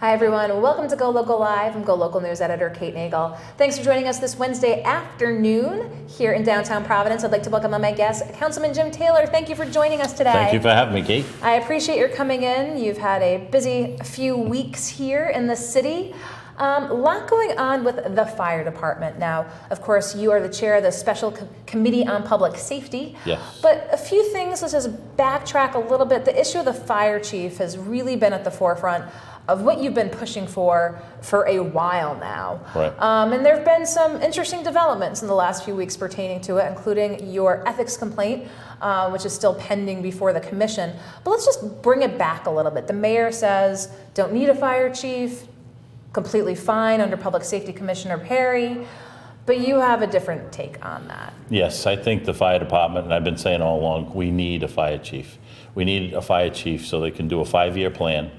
Hi everyone, welcome to GoLocal Live. I'm GoLocal News Editor Kate Nagle. Thanks for joining us this Wednesday afternoon here in downtown Providence. I'd like to welcome on my guest, Councilman Jim Taylor. Thank you for joining us today. Thank you for having me, Kate. I appreciate your coming in. You've had a busy few weeks here in the city. A lot going on with the fire department now. Of course, you are the chair of the Special Committee on Public Safety. Yes. But a few things, let's just backtrack a little bit. The issue of the fire chief has really been at the forefront of what you've been pushing for a while now. Right. And there have been some interesting developments in the last few weeks pertaining to it, including your ethics complaint, which is still pending before the commission. But let's just bring it back a little bit. The mayor says, don't need a fire chief, completely fine under Public Safety Commissioner Perry, but you have a different take on that. Yes, I think the fire department, and I've been saying all along, we need a fire chief. We need a fire chief so they can do a 5-year plan,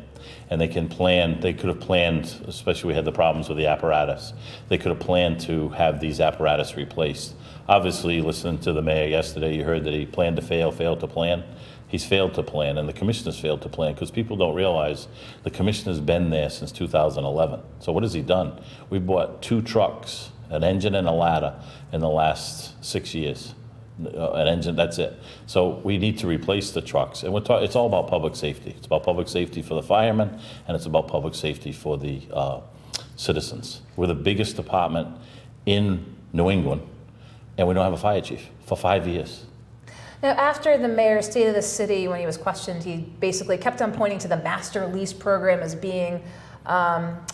and they can plan, they could have planned, especially we had the problems with the apparatus, they could have planned to have these apparatus replaced. Obviously, listening to the mayor yesterday, you heard that he planned to failed to plan. He's failed to plan, and the commissioner's failed to plan, because people don't realize the commissioner's been there since 2011. So what has he done? We bought 2 trucks, an engine and a ladder in the last 6 years. An engine, that's it. So we need to replace the trucks, and it's all about public safety. It's about public safety for the firemen, and it's about public safety for the citizens. We're the biggest department in New England, and we don't have a fire chief for 5 years. Now, after the mayor's State of the City, when he was questioned, he basically kept on pointing to the master lease program as being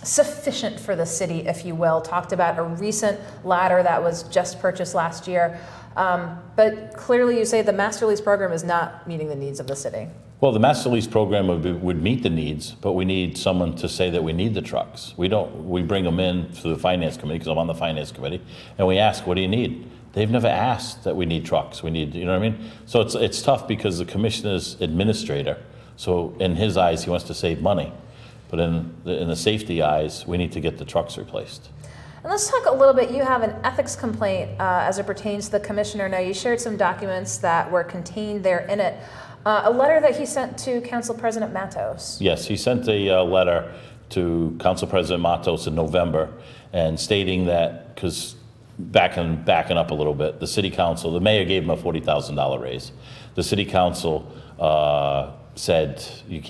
sufficient for the city, if you will. Talked about a recent ladder that was just purchased last year. But clearly you say the master lease program is not meeting the needs of the city. Well, the master lease program would meet the needs, but we need someone to say that we need the trucks. We bring them in through the finance committee, because I'm on the finance committee, and we ask, what do you need? They've never asked that we need trucks. We need, you know what I mean? So it's tough, because the commissioner's administrator, so in his eyes, he wants to save money. But in the safety eyes, we need to get the trucks replaced. And let's talk a little bit, you have an ethics complaint as it pertains to the commissioner. Now, you shared some documents that were contained there in it. A letter that he sent to Council President Matos. Yes, he sent a letter to Council President Matos in November, and stating that, because backing up a little bit, the city council, the mayor gave him a $40,000 raise. The city council said you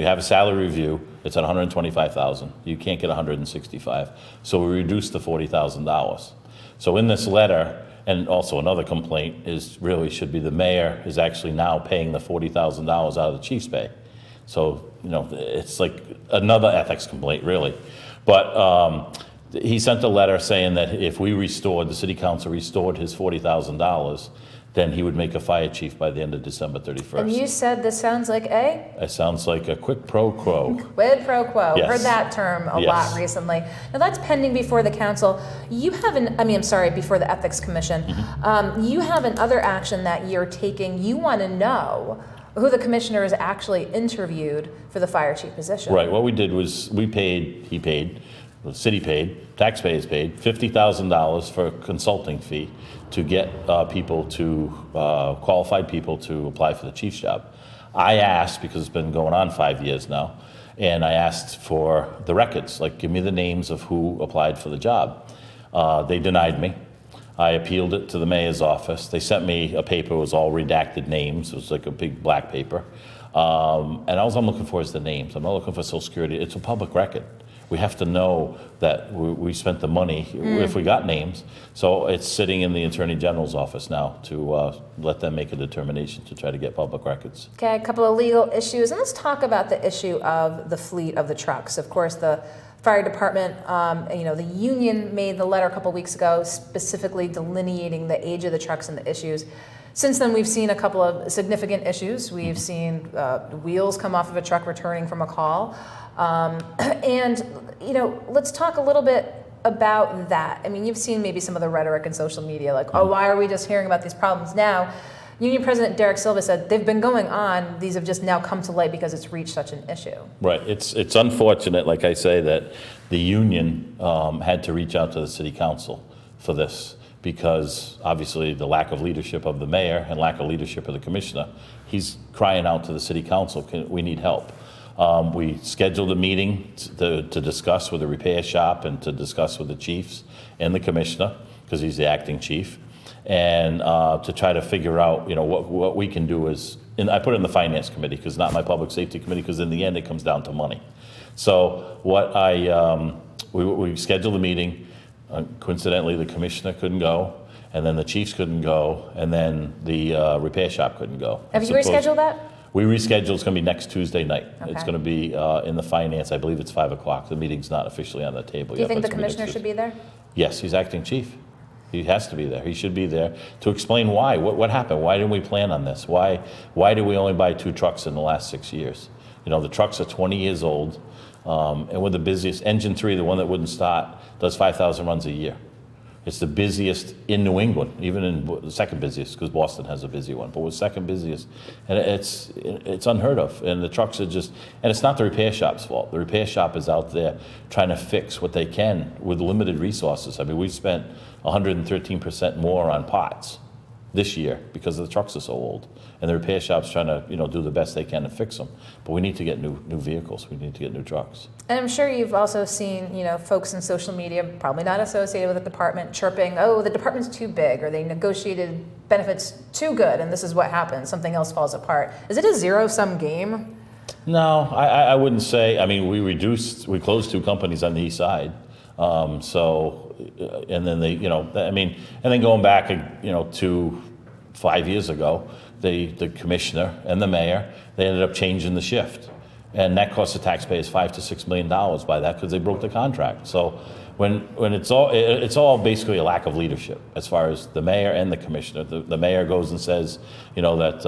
have a salary review, it's at $125,000. You can't get $165,000. So we reduced the $40,000. So in this letter, and also another complaint is really should be the mayor is actually now paying the $40,000 out of the chief's pay. So, you know, it's like another ethics complaint, really. But he sent a letter saying that if the city council restored his $40,000, then he would make a fire chief by the end of December 31st. And you said this sounds like It sounds like a quid pro quo. Quid pro quo. Yes. Heard that term a lot recently. Now that's pending before the council. You have before the ethics commission. Mm-hmm. You have another action that you're taking. You want to know who the commissioner has actually interviewed for the fire chief position. Right. What we did was he paid, the city paid, taxpayers paid $50,000 for a consulting fee to get qualified people to apply for the chief's job. I asked, because it's been going on 5 years now, and I asked for the records, like give me the names of who applied for the job. They denied me. I appealed it to the mayor's office. They sent me a paper, it was all redacted names. It was like a big black paper. And all I'm looking for is the names. I'm not looking for Social Security. It's a public record. We have to know that we spent the money if we got names. So it's sitting in the Attorney General's office now to let them make a determination to try to get public records. Okay, a couple of legal issues. And let's talk about the issue of the fleet of the trucks. Of course, the fire department, the union made the letter a couple weeks ago specifically delineating the age of the trucks and the issues. Since then, we've seen a couple of significant issues. We've seen wheels come off of a truck returning from a call. Let's talk a little bit about that. I mean, you've seen maybe some of the rhetoric in social media, like, oh, why are we just hearing about these problems now? Union President Derek Silva said they've been going on. These have just now come to light because it's reached such an issue. Right. It's unfortunate, like I say, that the union had to reach out to the city council for this, because obviously the lack of leadership of the mayor and lack of leadership of the commissioner, he's crying out to the city council, we need help. We scheduled a meeting to discuss with the repair shop and to discuss with the chiefs and the commissioner, because he's the acting chief, and to try to figure out, what we can do is, and I put it in the finance committee because not my public safety committee, because in the end it comes down to money. So what we scheduled a meeting. Coincidentally, the commissioner couldn't go, and then the chiefs couldn't go, and then the repair shop couldn't go. Have you rescheduled that? We rescheduled. It's going to be next Tuesday night. Okay. It's going to be in the finance. I believe it's 5 o'clock. The meeting's not officially on the table Do you yet. think but the it's gonna be commissioner next should be there? Yes, he's acting chief. He has to be there. He should be there to explain why. What happened? Why didn't we plan on this? Why did we only buy 2 trucks in the last 6 years? The trucks are 20 years old, and we're the busiest. Engine 3, the one that wouldn't start, does 5,000 runs a year. It's the busiest in New England, even in the second busiest, because Boston has a busy one, but we're second busiest. And it's unheard of. And the trucks are just, and it's not the repair shop's fault. The repair shop is out there trying to fix what they can with limited resources. I mean, we spent 113% more on parts this year because the trucks are so old. And the repair shop's trying to, do the best they can to fix them. But we need to get new vehicles. We need to get new trucks. And I'm sure you've also seen, folks in social media, probably not associated with the department, chirping, oh, the department's too big, or they negotiated benefits too good, and this is what happens. Something else falls apart. Is it a zero-sum game? No, I wouldn't say. I mean, we closed 2 companies on the east side. And then and then going back, to 5 years ago, the commissioner and the mayor, they ended up changing the shift. And that cost the taxpayers $5 to $6 million by that because they broke the contract. So when it's all basically a lack of leadership as far as the mayor and the commissioner. The mayor goes and says, that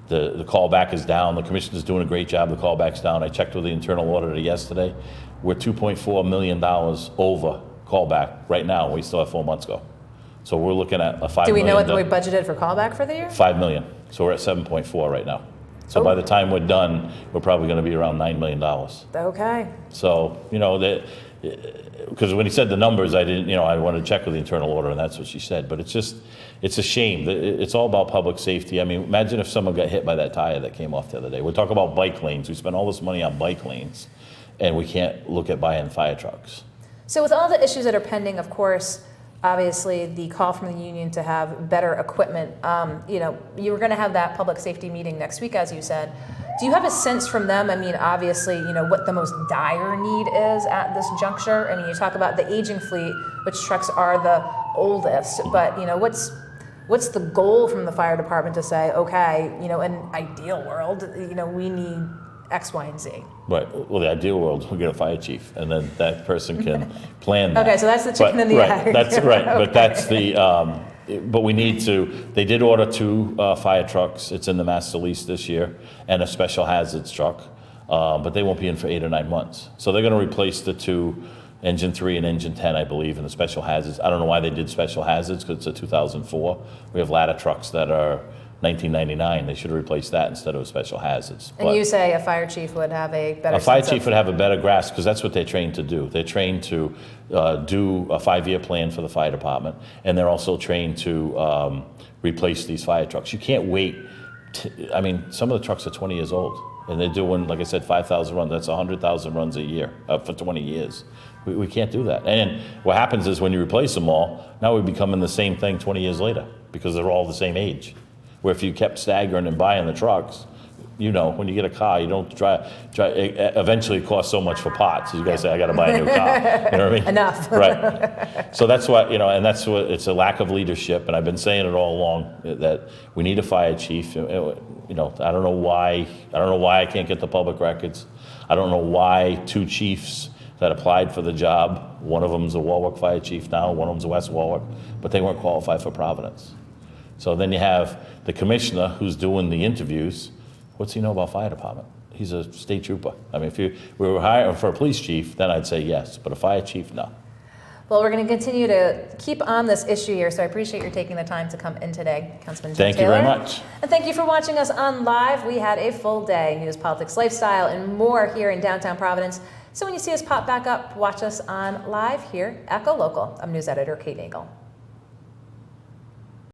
the callback is down. The commissioner's doing a great job. The callback's down. I checked with the internal auditor yesterday. We're $2.4 million over callback right now. We still have 4 months to go. So we're looking at a $5 million. Do we know what we budgeted for callback for the year? $5 million. So we're at 7.4 right now. So by the time we're done, we're probably going to be around $9 million. Okay. So, because when he said the numbers, I didn't, I wanted to check with the internal auditor, and that's what she said. But it's a shame. It's all about public safety. I mean, imagine if someone got hit by that tire that came off the other day. We're talking about bike lanes. We spend all this money on bike lanes, and we can't look at buying fire trucks. So with all the issues that are pending, of course, obviously the call from the union to have better equipment, you were going to have that public safety meeting next week, as you said. Do you have a sense from them, obviously, what the most dire need is at this juncture? You talk about the aging fleet, which trucks are the oldest, but, what's the goal from the fire department to say, okay, in an ideal world, we need X, Y, and Z? Right. Well, the ideal world, we'll get a fire chief, and then that person can plan that. Okay, so that's the chicken and the egg. That's right. Okay. But that's but we need to. They did order 2 fire trucks. It's in the master lease this year, and a special hazards truck. But they won't be in for 8 or 9 months. So they're going to replace the 2, engine 3 and engine 10, I believe, in the special hazards. I don't know why they did special hazards because it's a 2004. We have ladder trucks that are 1999. They should have replaced that instead of special hazards. And you say a fire chief would have a better would have a better grasp because that's what they're trained to do. They're trained to do a 5-year plan for the fire department, and they're also trained to replace these fire trucks. You can't wait. Some of the trucks are 20 years old, and they're doing, like I said, 5,000 runs. That's 100,000 runs a year for 20 years. We can't do that. And what happens is when you replace them all, now we're becoming the same thing 20 years later because they're all the same age. Where if you kept staggering and buying the trucks, when you get a car, you don't try. Eventually, it costs so much for parts. You guys say, I got to buy a new car. You know what I mean? Enough. Right. So that's what, and that's what, it's a lack of leadership. And I've been saying it all along that we need a fire chief. I don't know why I can't get the public records. I don't know why 2 chiefs that applied for the job, one of them's a Warwick fire chief now, one of them's a West Warwick, but they weren't qualified for Providence. So then you have the commissioner who's doing the interviews. What's he know about fire department? He's a state trooper. If we were hiring for a police chief, then I'd say yes, but a fire chief, no. Well, we're going to continue to keep on this issue here, so I appreciate your taking the time to come in today, Councilman Jim Taylor. Thank you very much. And thank you for watching us on live. We had a full day, news, politics, lifestyle, and more here in downtown Providence. So when you see us pop back up, watch us on live here at GoLocal. I'm news editor Kate Nagle.